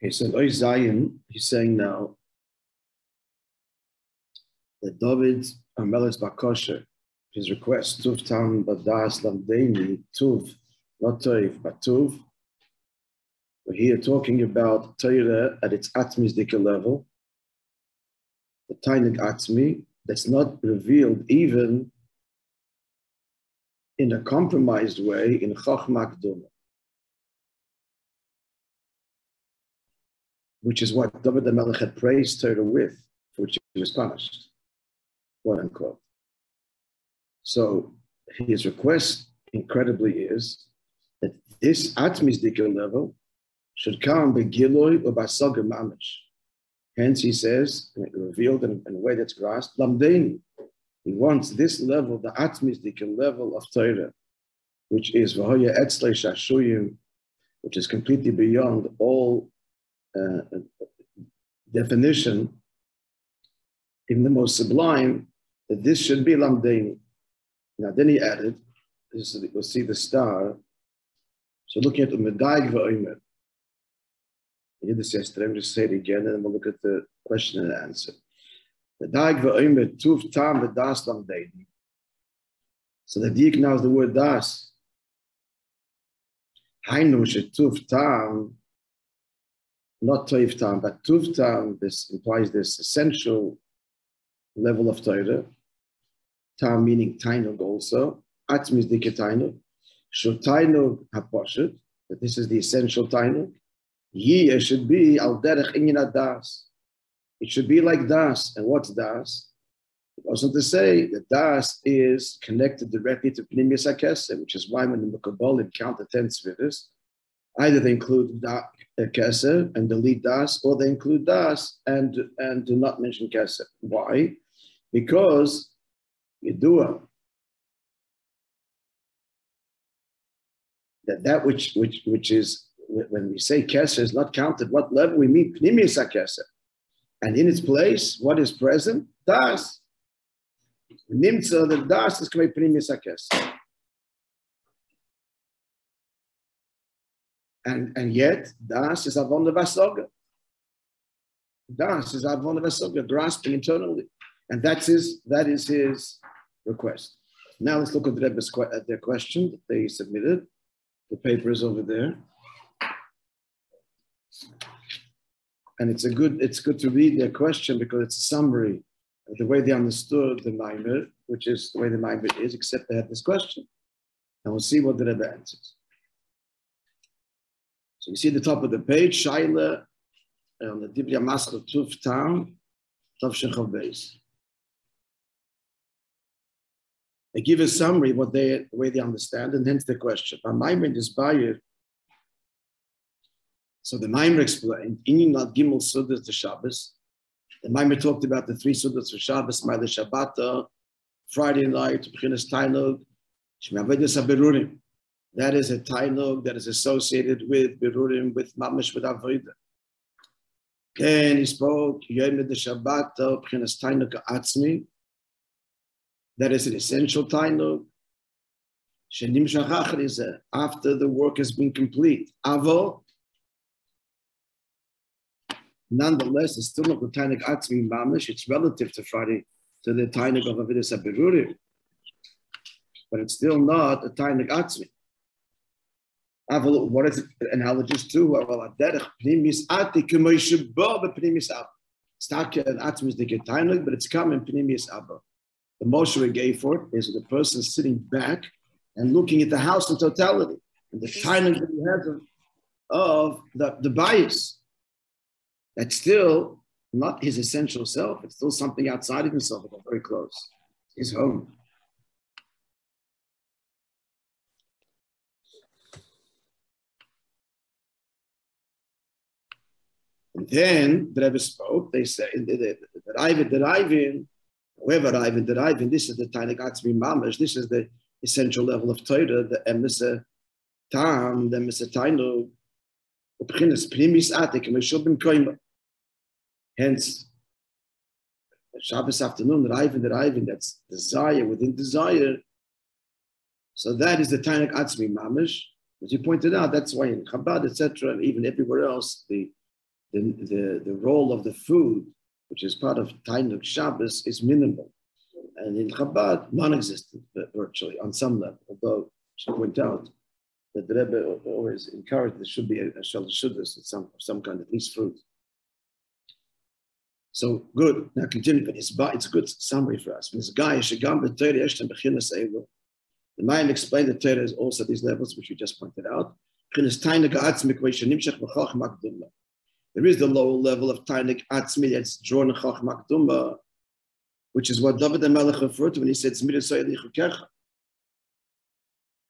Okay, so Oy Zion, he's saying now that David Amelis Bakosher, his request, Tuv Taam Vodaas Lamdeini, Tuv, not Toiv, but Tuv. We're here talking about Torah at its Atmizdika level, the Tainig Atmi, that's not revealed even in a compromised way in Chochmah Kduma, which is what David HaMelech had praised Torah with, for which he was punished, quote unquote. So his request, incredibly, is that this Atmizdika level should come by Giloi or by Sagar Mamish. Hence, he says, revealed in a way that's grasped, Lamdeini. He wants this level, the Atmizdika level of Torah, which is V'hoya Etzlei Shashuyim, which is completely beyond all definition, in the most sublime, that this should be Lamdeini. Now, then he added, we'll see the star. So looking at the Medayik V'omer, I did this yesterday, I'm just say it again, and then we'll look at the question and answer. Medayik V'omer, Tuv Taam Vodaas Lamdeini. So the Dik now is the word Das. Hainu Tuv Taam, not Toiv Taam, but Tuv Taam, this implies this essential level of Torah. Taam meaning Tainug also. Atmizdika Tainug. Shul Tainug HaPoshet, that this is the essential Tainug. Yeh should be Al Derech Inyan Das. It should be like Das. And what's Das? Also to say that Das is connected directly to Pnimius HaKesem, which is why when the Mekabolim count the 10 Svidas, either they include Kesem and delete Das, or they include Das and do not mention Kesem. Why? Because Yedua, that which is, when we say Kesem is not counted, what level we mean? Pnimius HaKesem. And in its place, what is present? Das. Nimtza, the Das is coming Pnimius HaKesem. And yet, Das is Avon Vasoga. Das is Avon Vasoga, grasping internally. And that is his request. Now let's look at their question that they submitted. The paper is over there. And it's good to read their question because it's a summary of the way they understood the Maimer, which is the way the Maimer is, except they had this question. And we'll see what the Rebbe answers. So you see the top of the page, Shaila, on the Dibya Maskal Tuv Taam, Tav Shechav Beis. They give a summary of the way they understand, and hence the question. Maimer is Bayer. So the Maimer explained, Inyan Not Gimel Sudas to Shabbos. The Maimer talked about the 3 Sudas for Shabbos, Maile Shabbata, Friday night, B'chinas Tainug, Shme'avedes HaBerurim. That is a Tainug that is associated with Berurim, with Mamash, with Avodah. Then he spoke, Yom the Shabbata, B'chinas Tainug Atzmi. That is an essential Tainug. Shenim Shachach is after the work has been complete. Avo. Nonetheless, it's still not the Tainug Atzmi Mamash. It's relative to Friday, to the Tainug of Avodas HaBerurim. But it's still not a Tainug Atzmi. What is it analogous to? Well, Pnimis Ati K'Moishe Bo B'Pnimis Abba. It's not an Atmizdika Tainug, but it's coming Pnimis Abba. The Moishe gave for it is the person sitting back and looking at the house in totality, and the Tainug that he has of the bias. That's still not his essential self. It's still something outside of himself, but very close. His home. And then the Rebbe spoke. They say that Ivan, this is the Tainug Atzmi Mamash. This is the essential level of Torah, the Emesa Taam, the Emesa Tainug, B'chinas Pnimis Atik, and Meshul Ben Koima. Hence, Shabbos afternoon, the Ivan, that's desire within desire. So that is the Tainug Atzmi Mamash. As you pointed out, that's why in Chabad, etc., and even everywhere else, the the role of the food, which is part of Tainuk Shabbos, is minimal. And in Chabad, non-existent, virtually, on some level. Although, I should point out that the Rebbe always encouraged there should be a shel shudas of some kind, at least fruit. So, good. Now, continue. It's a good summary for us. This guy, the Mayim explained the Torah is also these levels, which we just pointed out. There is the lower level of Tainik Atzmi that's drawn in Chachma K'duma, which is what David HaMelech referred to when he said,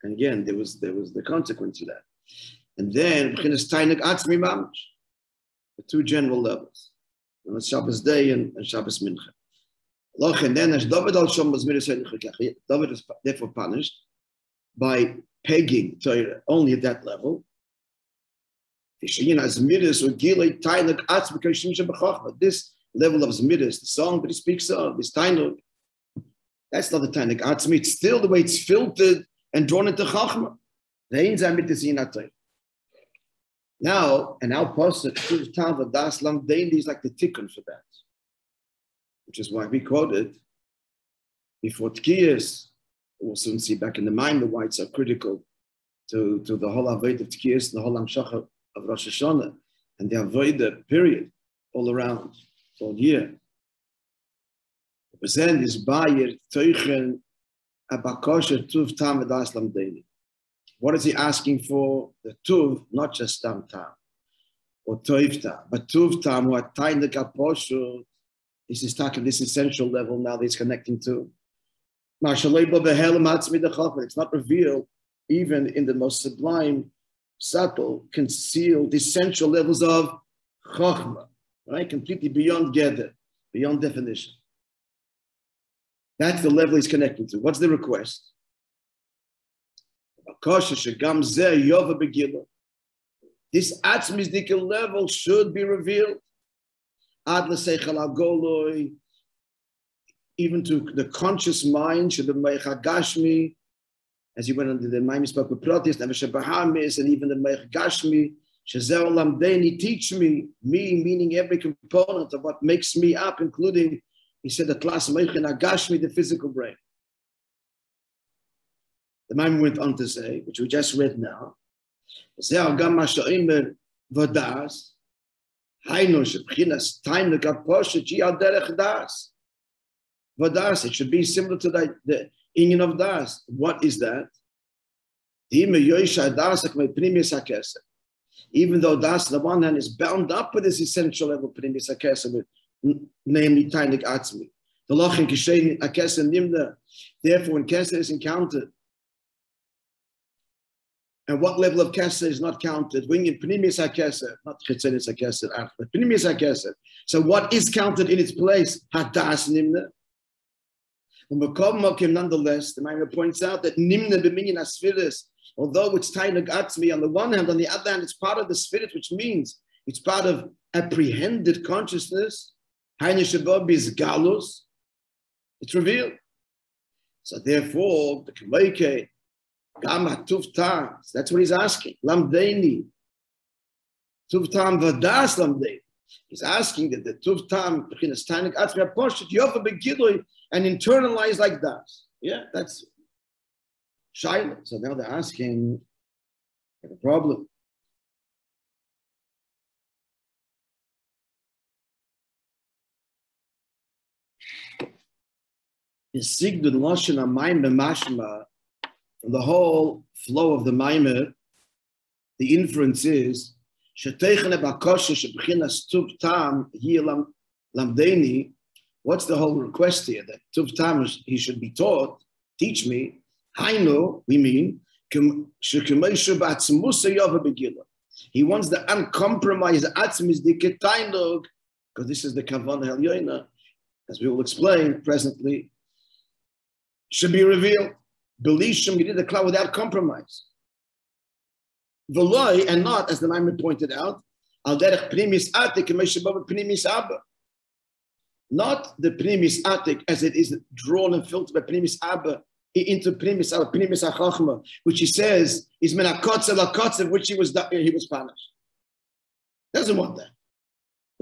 and again, there was the consequence of that. And then, Tainik Atzmi Mamash, the two general levels, on Shabbos day and Shabbos Mincha. And then, as David David is therefore punished by pegging Torah only at that level. This level of Zmiris, the song that he speaks of, this Tainuk, that's not the Tainuk Atzmi. It's still the way it's filtered and drawn into Chachma. Now, and our pasuk, Taam, Vodaas, is like the tikkun for that. Which is why we quoted before Tkiyas. We'll soon see back in the mind why it's so critical to the whole avodah of Tkiyas, the whole Hamshachah of Rosh Hashanah, and the avodah period all around, all year. Present is Bayer Teuchen Abakosha Tuv Taam Vodaas Lamdeini. What is he asking for? The Tuv, not just Taam or Toiv Taam, but Tuv Taam, who are Tainik Aposhu. This is talking this essential level now that he's connecting to. It's not revealed even in the most sublime, subtle, concealed, essential levels of Chochmah, right? Completely beyond Geder, beyond definition. That's the level he's connecting to. What's the request? This Atzmizdika level should be revealed. Even to the conscious mind, should the Meichagashmi, as he went under the Maimon spoke with Protest, and even the Meichagashmi, Shazel Lamdeni, teach me, meaning every component of what makes me up, including, he said, the class Meichagashmi, the physical brain. The Maimon went on to say, which we just read now, Vodaas, Vodaas, it should be similar to the Inyan of Das. What is that? Even though Das, on the one hand, is bound up with this essential level of Pnimis HaKesed, namely Tainik Atzmi. The Lochin Kishen HaKesed Nimna. Therefore, when Kesed is encountered, and what level of Kesed is not counted? When in Pnimis HaKesed, not Chetzenis HaKesed, but Pnimis HaKesed. So what is counted in its place? Hadas Nimna. Nonetheless, the Maimon points out that Nimna b'minyan asfiris, although it's Tainuk Atzmi on the one hand, on the other hand, it's part of the spirit, which means it's part of apprehended consciousness. It's revealed. So therefore, the Kamaike, Gama Tuv Taam, that's what he's asking. Lamdeini. Tuv Taam Vodaas Lamdeini. He's asking that the Tuv Taam, Tainuk Atzmi, Aposhet, Yofa Begidoi, and internalize like that. Yeah, that's Shaila. So now they're asking, have a problem. Is Sigdud Loshen Amayim B'mashma, from the whole flow of the Maimer, the inference is, Sheteichen Ebakoshe Shebchinas Tuv Taam Hi Lamdeini. What's the whole request here? That Tuv Taam, he should be taught, teach me. Hainu, we mean, he wants the uncompromised Atzmizdike Tainuk, because this is the Kavanah Elyoina, as we will explain presently, should be revealed. Belishim, he did the cloud without compromise. V'loi, and not, as the Maimon pointed out, al derech pnimis atik k'meishabav pnimis abba. Not the pnimis atik as it is drawn and filtered by pnimis abba into pnimis abba, pnimis achachma, which he says is menakotzev lakotzev, which he was punished. Doesn't want that.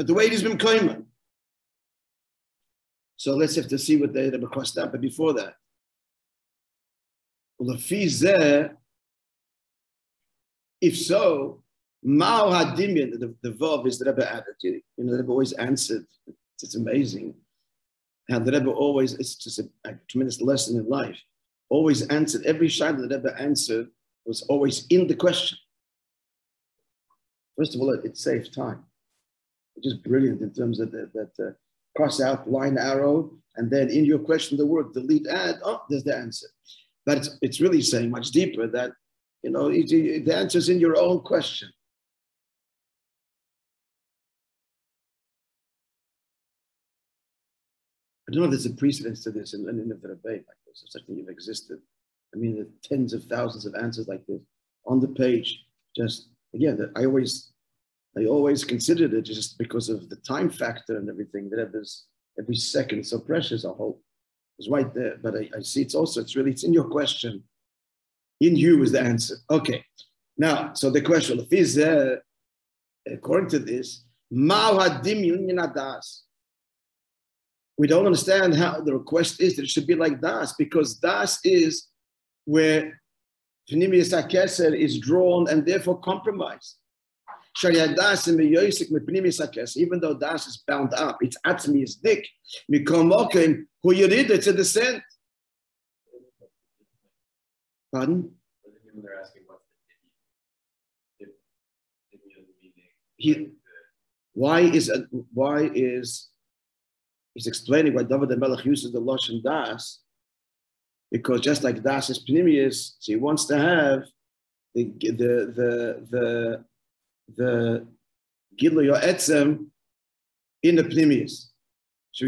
but the way it is been koyman. So let's have to see what they Rebbe crossed out. But before that, if so, Mao Hadimian, the Vav is the Rebbe added. You know, the Rebbe always answered. It's amazing how the Rebbe always, it's just a tremendous lesson in life, always answered. Every shayla the Rebbe answered was always in the question. First of all, it saved time. It's just brilliant in terms of that cross out, line, arrow, and then in your question, the word delete, add, oh, there's the answer. But it's really saying much deeper that, you know, the answer is in your own question. I don't know if there's a precedence to this in the debate like this, if such thing have existed. I mean, the tens of thousands of answers like this on the page. Just again, I always considered it just because of the time factor and everything. That every second so precious. I hope it's right there, but I see it's in your question. In you is the answer. Okay, now so the question is according to this, we don't understand how the request is that it should be like das, because das is where Pnimius HaKeser is drawn and therefore compromised. Even though das is bound up, it's atzmi is dik. It's a descent. Pardon? They're asking what's the why is he's explaining why David the Melech uses the Lashon Das, because just like Das is Pnimius, so he wants to have the Gilui Etzem in the Pnimius. So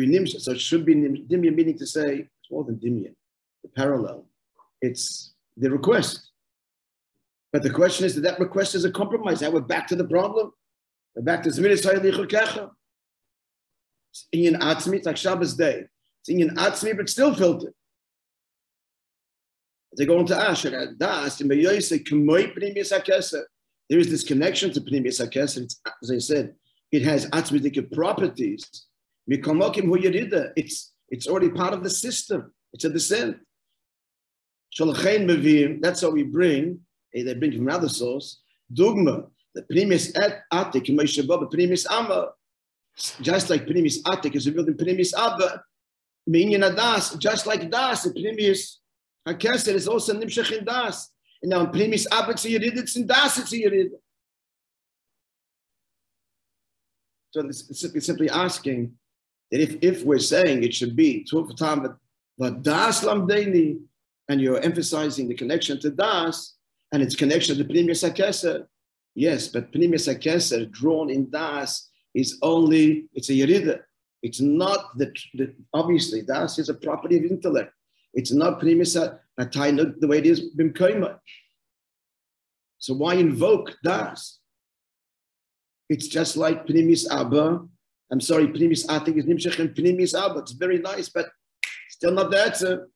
it should be Dimya, meaning to say it's more than Dimya, the parallel. It's the request. But the question is that request is a compromise. Now we're back to the problem. We're back to Zmiris Hayalichukecha. It's Inyan Atzmi, it's like Shabbos day. It's Inyan Atzmi, but still filtered. They go into Asher, Das, there is this connection to Pnimius HaKeser. As I said, it has atzmidik properties. It's already part of the system. It's a descent. That's how we bring, they bring from another source, Dugma, the Pnimius Atik, Pnimius Amma, just like Pnimius Atik is revealed in Pnimius Abba, Minyan Das, just like Das, the Pnimius HaKeser is also Nimshach in Das. And now in Pnimius Abba, it's a Yerid, it's in Das, it's a Yerid. So it's simply asking that if we're saying it should be Taam, but Das Lamdeini, and you're emphasizing the connection to Das and its connection to Pnimius HaKeser, yes, but Pnimius HaKeser drawn in Das is only, it's a Yerida. It's not obviously Das is a property of intellect. It's not Pnimius HaTainug the way it is Bimkoima. So why invoke Das? It's just like Pnimius Abba. I'm sorry, Pnimius Atik is Nimshach and Pnimius Abba. It's very nice, but still not the answer.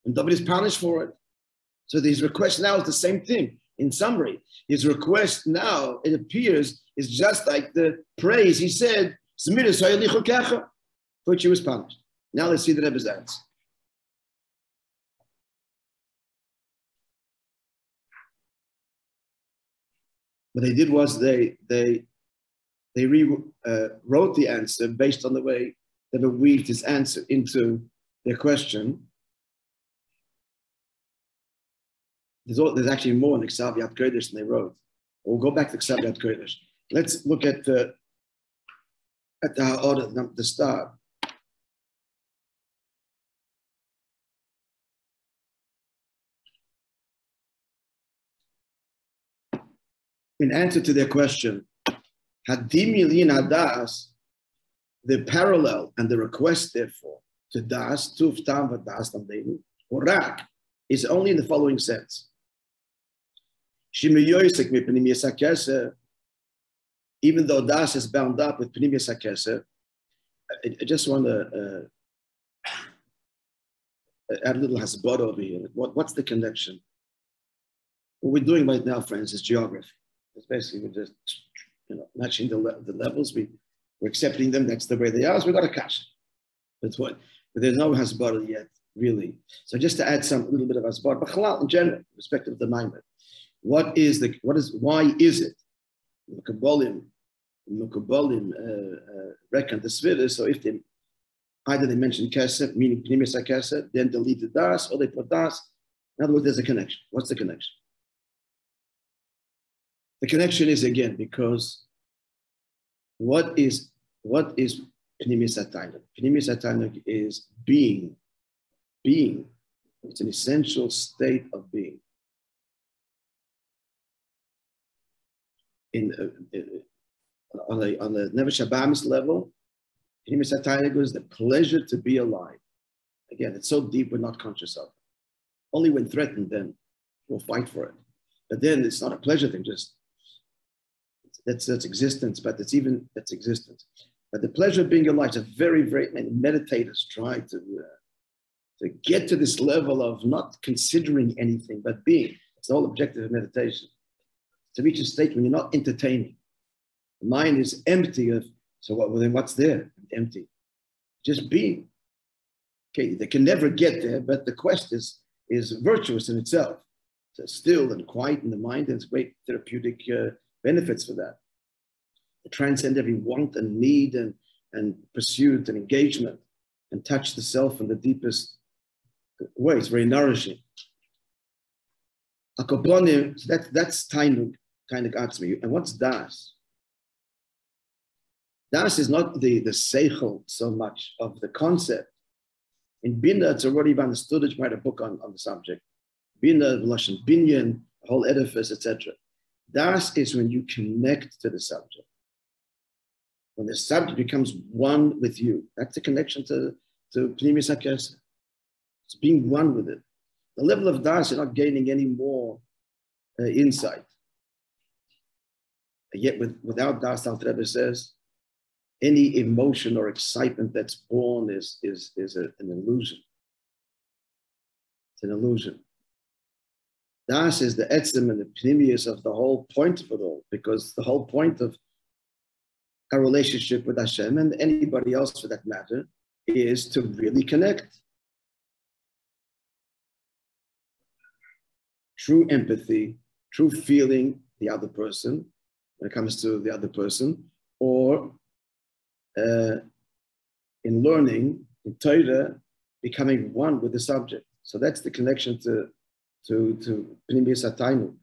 And David is punished for it. So his request now is the same thing. In summary, his request now, it appears, is just like the praise he said, for which he was punished. Now let's see the Rebbe's answer. What they did was they rewrote the answer based on the way that they weaved his answer into their question. There's actually more in the Ksav Kodesh than they wrote. We'll go back to Ksav Kodesh. Let's look at the order, the start. In answer to their question, Hadimilin Hadas, the parallel and the request, therefore, to Das, Tuf Taam Vadas Lamdeinu, or Rak, is only in the following sense. Even though Das is bound up with Pnimius HaKeser, I just want to add a little hasbara over here. What's the connection? What we're doing right now, friends, is geography. It's basically we're just matching the levels. We're accepting them. That's the way they are. So we got a kasha. But there's no hasbara yet, really. So just to add a little bit of hasbara, but halal in general, respect of the maamar. Why is it? Mukabolim reckon the svira. So if either they mention kesef, meaning pnimis kesef, then delete the das, or they put das. In other words, there's a connection. What's the connection? The connection is again because what is pnimis hataynik? Pnimis hataynik is being. Being. It's an essential state of being. On the Nefesh Habahamis level, pnimis hataynik is the pleasure to be alive. Again, it's so deep we're not conscious of it. Only when threatened, then we'll fight for it. But then it's not a pleasure thing, just that's existence, but that's existence. But the pleasure of being alive is a very, very many meditators try to get to this level of not considering anything, but being. It's the whole objective of meditation. To reach a state when you're not entertaining. The mind is empty of, so well, then what's there? Empty. Just being. Okay, they can never get there, but the quest is virtuous in itself. So still and quiet in the mind, and there's great therapeutic benefits for that. To transcend every want and need and pursuit and engagement and touch the self in the deepest way. It's very nourishing. Akoponim, so that's tainug, atzmi. And what's das? Das is not the seichel so much of the concept. In Bina, it's already been understood. You might have a book on the subject. Bina, Lashon Binyan, the whole edifice, etc. Das is when you connect to the subject. When the subject becomes one with you. That's the connection to Pnimis HaKesef. It's being one with it. The level of das, you're not gaining any more insight. Yet without das, Alter Rebbe says, any emotion or excitement that's born is an illusion. It's an illusion. Das is the etzem and the pnimius of the whole point of it all, because the whole point of our relationship with Hashem and anybody else for that matter is to really connect. True empathy, true feeling the other person when it comes to the other person, or in learning, in Torah, becoming one with the subject. So that's the connection to Pnimis HaTainug.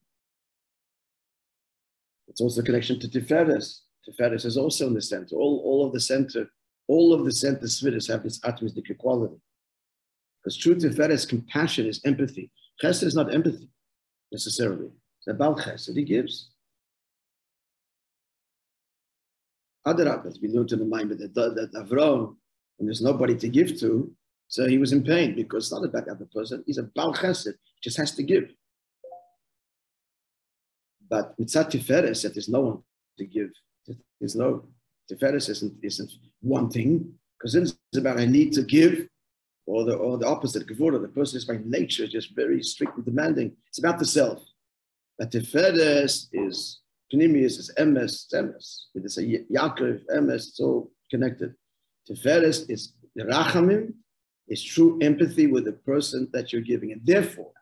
It's also a connection to Tiferes. Tiferes is also in the center. All of the center spheres have this atomistic quality. Because true Tiferes, compassion is empathy. Chesed is not empathy necessarily. It's about Chesed. He gives. Other apples, we learned in the mind that Avraham, when there's nobody to give to, so he was in pain because it's not about the other person. He's a Baal Chesed. He just has to give. But Mitzat Tiferes, that there's no one to give. There's no, Tiferes isn't one thing, because then it's about I need to give, or the opposite, Gevurah, the person is by nature just very strict and demanding. It's about the self. But Tiferes is, Pnimius is emes, it's emes. It's a Yaakov, emes, it's all connected. Tiferes is the Rachamim, is true empathy with the person that you're giving. And therefore,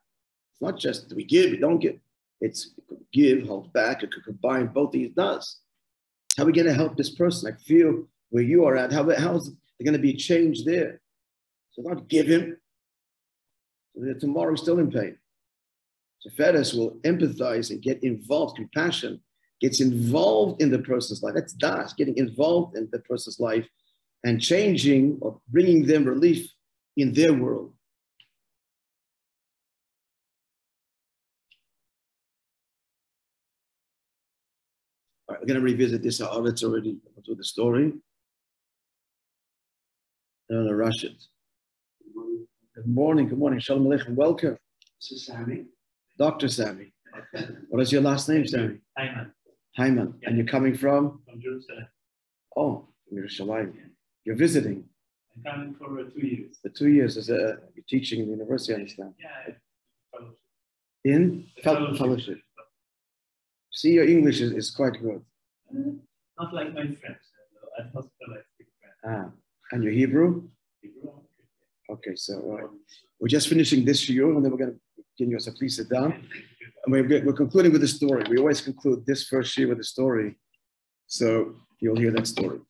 it's not just do we give, we don't give. It's give, hold back, it could combine both these does. How are we going to help this person? I feel where you are at. How is there going to be a change there? So not give him. So that tomorrow he's still in pain. Tiferes will empathize and get involved. Compassion gets involved in the person's life. That's das, getting involved in the person's life and changing or bringing them relief in their world. All right, we're going to revisit this. It's already to the story. I don't want to rush it. Good morning. Good morning. Shalom Aleichem. Welcome. This is Sammy. Dr. Sammy. What is your last name, Sammy? Hyman. Hyman. Yeah. And you're coming from? From Jerusalem. Oh, from Yerushalayim. You're visiting. I'm coming for 2 years. For 2 years you're teaching in the university, I understand. Yeah. Fellowship. In fellowship. See, your English is quite good. Not like my friends. At hospital, I speak French. And your Hebrew? Okay, so we're just finishing this shiur, and then we're going to continue. So please sit down. And we're concluding with the story. We always conclude this first shiur with a story. So you'll hear that story.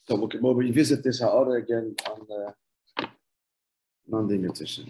So we'll revisit this ha'ara again on the Monday edition.